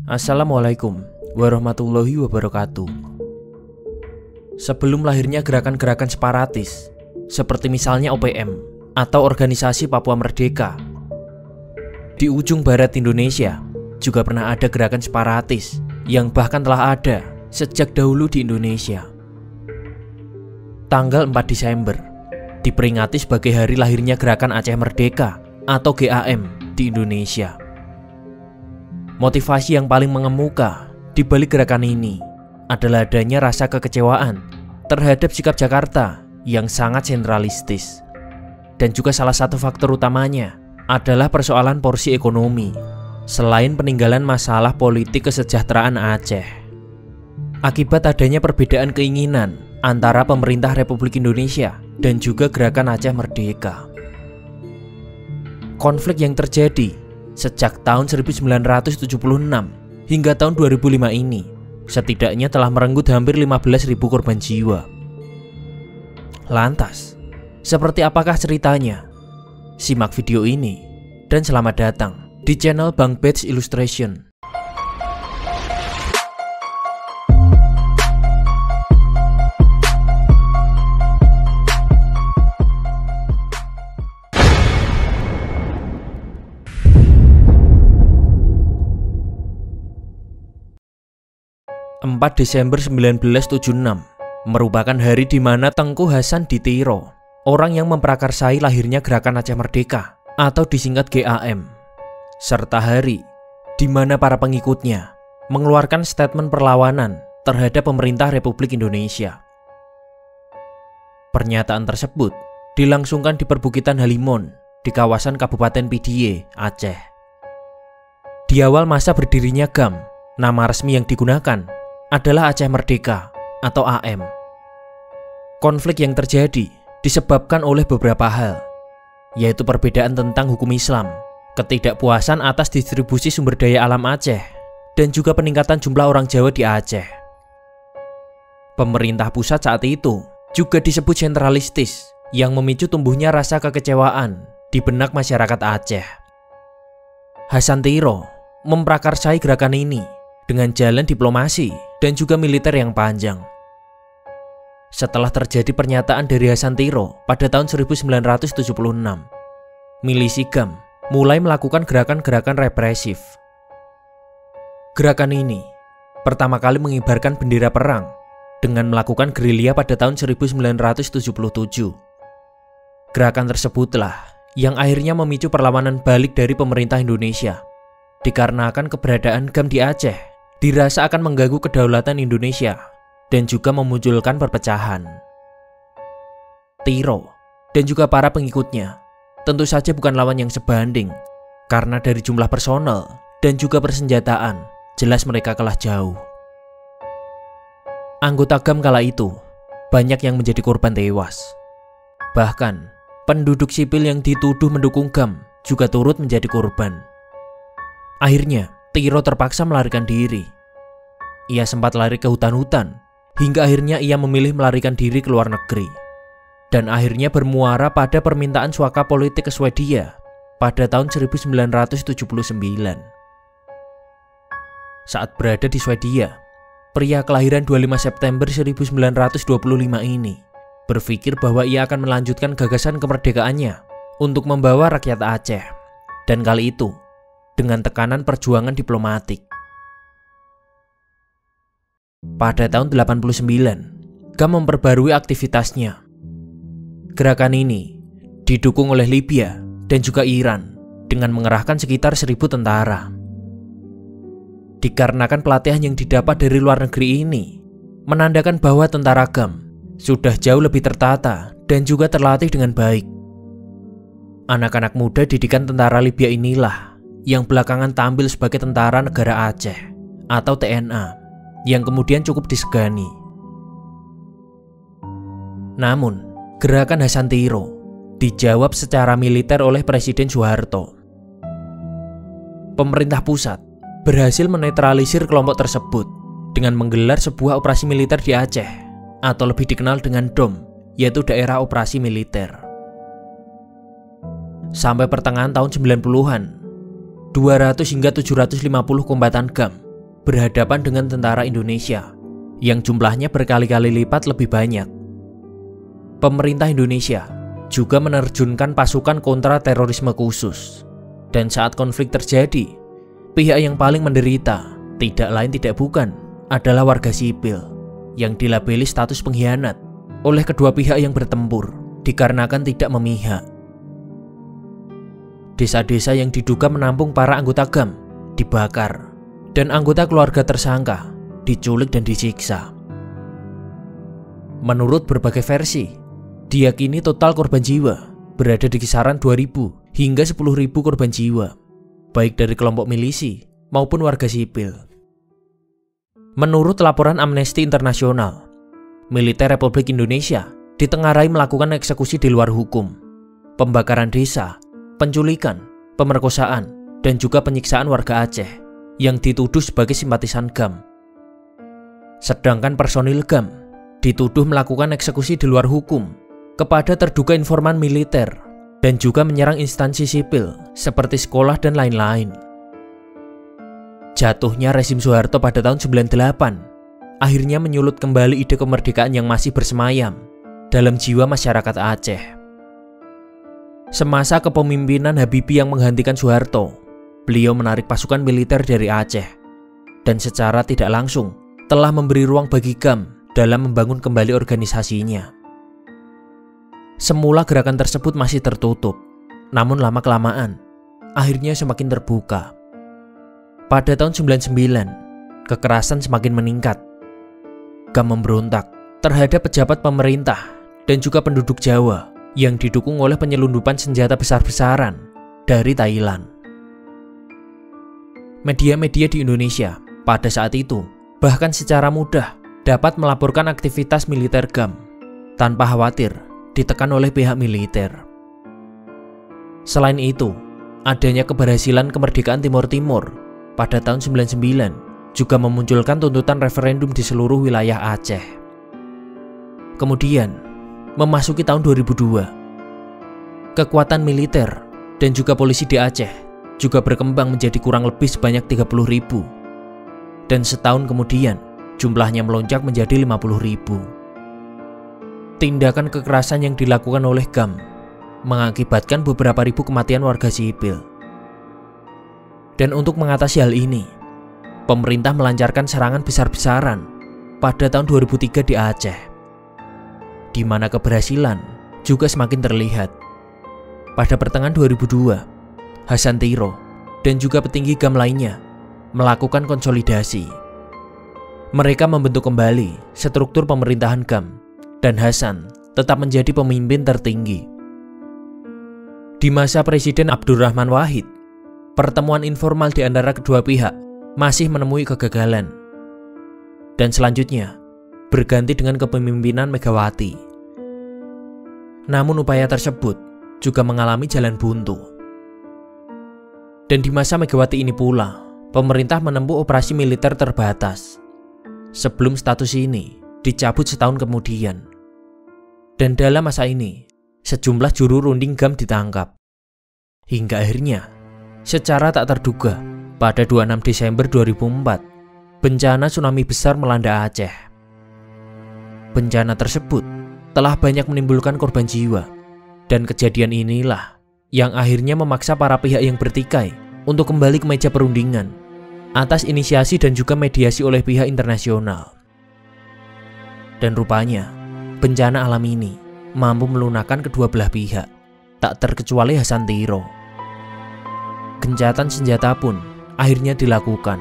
Assalamualaikum warahmatullahi wabarakatuh. Sebelum lahirnya gerakan-gerakan separatis, seperti misalnya OPM atau Organisasi Papua Merdeka, di ujung barat Indonesia juga pernah ada gerakan separatis yang bahkan telah ada sejak dahulu di Indonesia. Tanggal 4 Desember diperingati sebagai hari lahirnya Gerakan Aceh Merdeka atau GAM di Indonesia. Motivasi yang paling mengemuka di balik gerakan ini adalah adanya rasa kekecewaan terhadap sikap Jakarta yang sangat sentralistis. Dan juga salah satu faktor utamanya adalah persoalan porsi ekonomi, selain peninggalan masalah politik kesejahteraan Aceh. Akibat adanya perbedaan keinginan antara pemerintah Republik Indonesia dan juga Gerakan Aceh Merdeka. Konflik yang terjadi sejak tahun 1976 hingga tahun 2005 ini setidaknya telah merenggut hampir 15.000 korban jiwa. Lantas, seperti apakah ceritanya? Simak video ini dan selamat datang di channel Bang Bets Illustration. Desember 1976 merupakan hari di mana Tengku Hasan Ditiro, orang yang memprakarsai lahirnya Gerakan Aceh Merdeka atau disingkat GAM, serta hari di mana para pengikutnya mengeluarkan statement perlawanan terhadap pemerintah Republik Indonesia. Pernyataan tersebut dilangsungkan di perbukitan Halimon di kawasan Kabupaten Pidie, Aceh. Di awal masa berdirinya GAM, nama resmi yang digunakan adalah Aceh Merdeka atau AM. Konflik yang terjadi disebabkan oleh beberapa hal, yaitu perbedaan tentang hukum Islam, ketidakpuasan atas distribusi sumber daya alam Aceh, dan juga peningkatan jumlah orang Jawa di Aceh. Pemerintah pusat saat itu juga disebut sentralistis yang memicu tumbuhnya rasa kekecewaan di benak masyarakat Aceh. Hasan Tiro memprakarsai gerakan ini dengan jalan diplomasi dan juga militer yang panjang. Setelah terjadi pernyataan dari Hasan Tiro pada tahun 1976, milisi GAM mulai melakukan gerakan-gerakan represif. Gerakan ini pertama kali mengibarkan bendera perang dengan melakukan gerilya pada tahun 1977. Gerakan tersebutlah yang akhirnya memicu perlawanan balik dari pemerintah Indonesia, dikarenakan keberadaan GAM di Aceh dirasa akan mengganggu kedaulatan Indonesia dan juga memunculkan perpecahan. Tiro dan juga para pengikutnya tentu saja bukan lawan yang sebanding, karena dari jumlah personel dan juga persenjataan jelas mereka kalah jauh. Anggota GAM kala itu banyak yang menjadi korban tewas. Bahkan penduduk sipil yang dituduh mendukung GAM juga turut menjadi korban. Akhirnya Tiro terpaksa melarikan diri. Ia sempat lari ke hutan-hutan, hingga akhirnya ia memilih melarikan diri ke luar negeri. Dan akhirnya bermuara pada permintaan suaka politik ke Swedia pada tahun 1979. Saat berada di Swedia, pria kelahiran 25 September 1925 ini berpikir bahwa ia akan melanjutkan gagasan kemerdekaannya untuk membawa rakyat Aceh. Dan kali itu dengan tekanan perjuangan diplomatik. Pada tahun 89, GAM memperbarui aktivitasnya. Gerakan ini didukung oleh Libya dan juga Iran dengan mengerahkan sekitar 1.000 tentara. Dikarenakan pelatihan yang didapat dari luar negeri ini menandakan bahwa tentara GAM sudah jauh lebih tertata dan juga terlatih dengan baik. Anak-anak muda didikan tentara Libya inilah yang belakangan tampil sebagai Tentara Negara Aceh atau TNA yang kemudian cukup disegani. Namun, gerakan Hasan Tiro dijawab secara militer oleh Presiden Soeharto. Pemerintah pusat berhasil menetralisir kelompok tersebut dengan menggelar sebuah operasi militer di Aceh atau lebih dikenal dengan DOM, yaitu Daerah Operasi Militer. Sampai pertengahan tahun 90-an, 200 hingga 750 kombatan GAM berhadapan dengan tentara Indonesia yang jumlahnya berkali-kali lipat lebih banyak. Pemerintah Indonesia juga menerjunkan pasukan kontra terorisme khusus. Dan saat konflik terjadi, pihak yang paling menderita tidak lain tidak bukan adalah warga sipil yang dilabeli status pengkhianat oleh kedua pihak yang bertempur dikarenakan tidak memihak. Desa-desa yang diduga menampung para anggota GAM dibakar dan anggota keluarga tersangka diculik dan disiksa. Menurut berbagai versi, diyakini total korban jiwa berada di kisaran 2.000 hingga 10.000 korban jiwa, baik dari kelompok milisi maupun warga sipil. Menurut laporan Amnesty Internasional, militer Republik Indonesia ditengarai melakukan eksekusi di luar hukum, pembakaran desa, penculikan, pemerkosaan, dan juga penyiksaan warga Aceh yang dituduh sebagai simpatisan GAM. Sedangkan personil GAM dituduh melakukan eksekusi di luar hukum kepada terduga informan militer dan juga menyerang instansi sipil seperti sekolah dan lain-lain. Jatuhnya rezim Soeharto pada tahun 98 akhirnya menyulut kembali ide kemerdekaan yang masih bersemayam dalam jiwa masyarakat Aceh. Semasa kepemimpinan Habibie yang menggantikan Soeharto, beliau menarik pasukan militer dari Aceh dan secara tidak langsung telah memberi ruang bagi GAM dalam membangun kembali organisasinya. Semula gerakan tersebut masih tertutup, namun lama-kelamaan akhirnya semakin terbuka. Pada tahun 99, kekerasan semakin meningkat. GAM memberontak terhadap pejabat pemerintah dan juga penduduk Jawa yang didukung oleh penyelundupan senjata besar-besaran dari Thailand. Media-media di Indonesia pada saat itu bahkan secara mudah dapat melaporkan aktivitas militer GAM tanpa khawatir ditekan oleh pihak militer. Selain itu, adanya keberhasilan kemerdekaan Timur Timur pada tahun 99 juga memunculkan tuntutan referendum di seluruh wilayah Aceh. Kemudian, memasuki tahun 2002, kekuatan militer dan juga polisi di Aceh juga berkembang menjadi kurang lebih sebanyak 30.000. Dan setahun kemudian, jumlahnya melonjak menjadi 50.000. Tindakan kekerasan yang dilakukan oleh GAM mengakibatkan beberapa ribu kematian warga sipil. Dan untuk mengatasi hal ini, pemerintah melancarkan serangan besar-besaran pada tahun 2003 di Aceh, di mana keberhasilan juga semakin terlihat. Pada pertengahan 2002, Hasan Tiro dan juga petinggi GAM lainnya melakukan konsolidasi. Mereka membentuk kembali struktur pemerintahan GAM dan Hasan tetap menjadi pemimpin tertinggi. Di masa Presiden Abdurrahman Wahid, pertemuan informal di antara kedua pihak masih menemui kegagalan. Dan selanjutnya berganti dengan kepemimpinan Megawati. Namun upaya tersebut juga mengalami jalan buntu. Dan di masa Megawati ini pula, pemerintah menempuh operasi militer terbatas. Sebelum status ini dicabut setahun kemudian. Dan dalam masa ini, sejumlah juru runding GAM ditangkap. Hingga akhirnya, secara tak terduga, pada 26 Desember 2004, bencana tsunami besar melanda Aceh. Bencana tersebut telah banyak menimbulkan korban jiwa, dan kejadian inilah yang akhirnya memaksa para pihak yang bertikai untuk kembali ke meja perundingan atas inisiasi dan juga mediasi oleh pihak internasional. Dan rupanya, bencana alam ini mampu melunakkan kedua belah pihak, tak terkecuali Hasan Tiro. Gencatan senjata pun akhirnya dilakukan,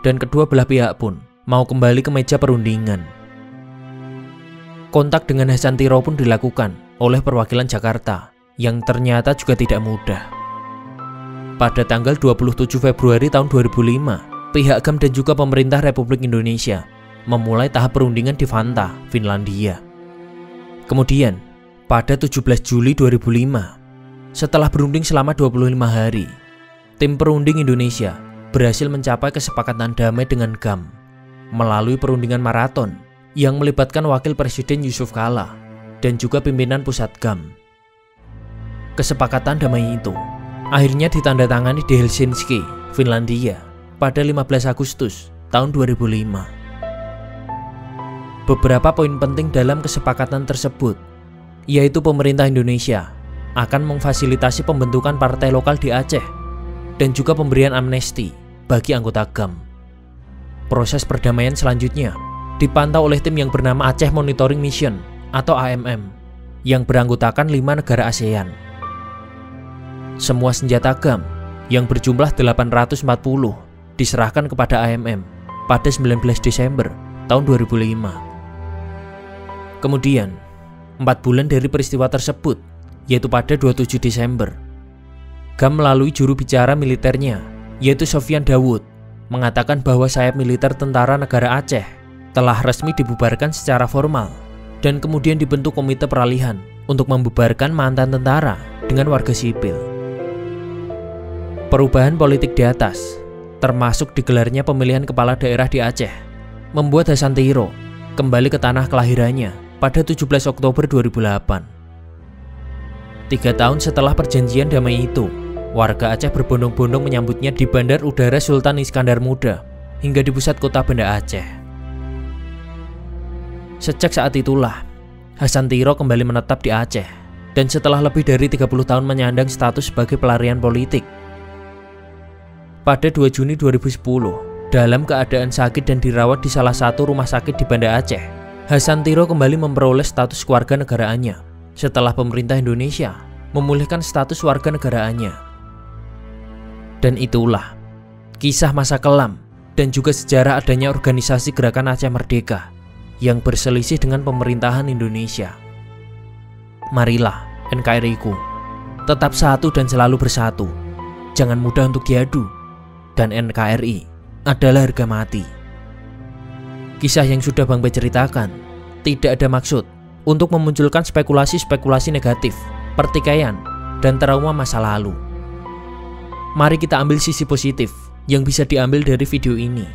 dan kedua belah pihak pun mau kembali ke meja perundingan. Kontak dengan Hasan Tiro pun dilakukan oleh perwakilan Jakarta, yang ternyata juga tidak mudah. Pada tanggal 27 Februari tahun 2005, pihak GAM dan juga pemerintah Republik Indonesia memulai tahap perundingan di Vantaa, Finlandia. Kemudian, pada 17 Juli 2005, setelah berunding selama 25 hari, tim perunding Indonesia berhasil mencapai kesepakatan damai dengan GAM melalui perundingan maraton yang melibatkan Wakil Presiden Yusuf Kala dan juga pimpinan pusat GAM. Kesepakatan damai itu akhirnya ditandatangani di Helsinki, Finlandia pada 15 Agustus tahun 2005. Beberapa poin penting dalam kesepakatan tersebut, yaitu pemerintah Indonesia akan memfasilitasi pembentukan partai lokal di Aceh dan juga pemberian amnesti bagi anggota GAM. Proses perdamaian selanjutnya dipantau oleh tim yang bernama Aceh Monitoring Mission atau AMM yang beranggotakan 5 negara ASEAN. Semua senjata GAM yang berjumlah 840 diserahkan kepada AMM pada 19 Desember tahun 2005. Kemudian, 4 bulan dari peristiwa tersebut, yaitu pada 27 Desember, GAM melalui juru bicara militernya, yaitu Sofyan Dawood, mengatakan bahwa sayap militer tentara negara Aceh telah resmi dibubarkan secara formal dan kemudian dibentuk komite peralihan untuk membubarkan mantan tentara dengan warga sipil. Perubahan politik di atas, termasuk digelarnya pemilihan kepala daerah di Aceh, membuat Hasan Tiro kembali ke tanah kelahirannya pada 17 Oktober 2008. 3 tahun setelah perjanjian damai itu, warga Aceh berbondong-bondong menyambutnya di Bandar Udara Sultan Iskandar Muda hingga di pusat kota Banda Aceh. Sejak saat itulah, Hasan Tiro kembali menetap di Aceh dan setelah lebih dari 30 tahun menyandang status sebagai pelarian politik. Pada 2 Juni 2010, dalam keadaan sakit dan dirawat di salah satu rumah sakit di Banda Aceh, Hasan Tiro kembali memperoleh status kewarganegaraannya setelah pemerintah Indonesia memulihkan status warga negaraannya. Dan itulah kisah masa kelam dan juga sejarah adanya organisasi Gerakan Aceh Merdeka yang berselisih dengan pemerintahan Indonesia. Marilah NKRI-ku tetap satu dan selalu bersatu. Jangan mudah untuk diadu. Dan NKRI adalah harga mati. Kisah yang sudah Bang Pet ceritakan tidak ada maksud untuk memunculkan spekulasi-spekulasi negatif, pertikaian, dan trauma masa lalu. Mari kita ambil sisi positif yang bisa diambil dari video ini.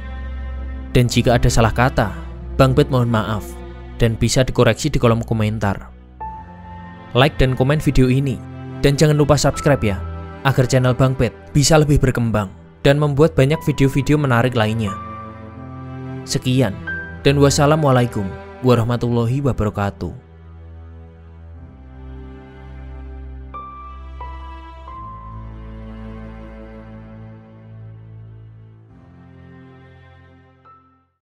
Dan jika ada salah kata, Bang Pet mohon maaf dan bisa dikoreksi di kolom komentar. Like dan komen video ini, dan jangan lupa subscribe ya, agar channel Bang Pet bisa lebih berkembang dan membuat banyak video-video menarik lainnya. Sekian, dan wassalamualaikum warahmatullahi wabarakatuh.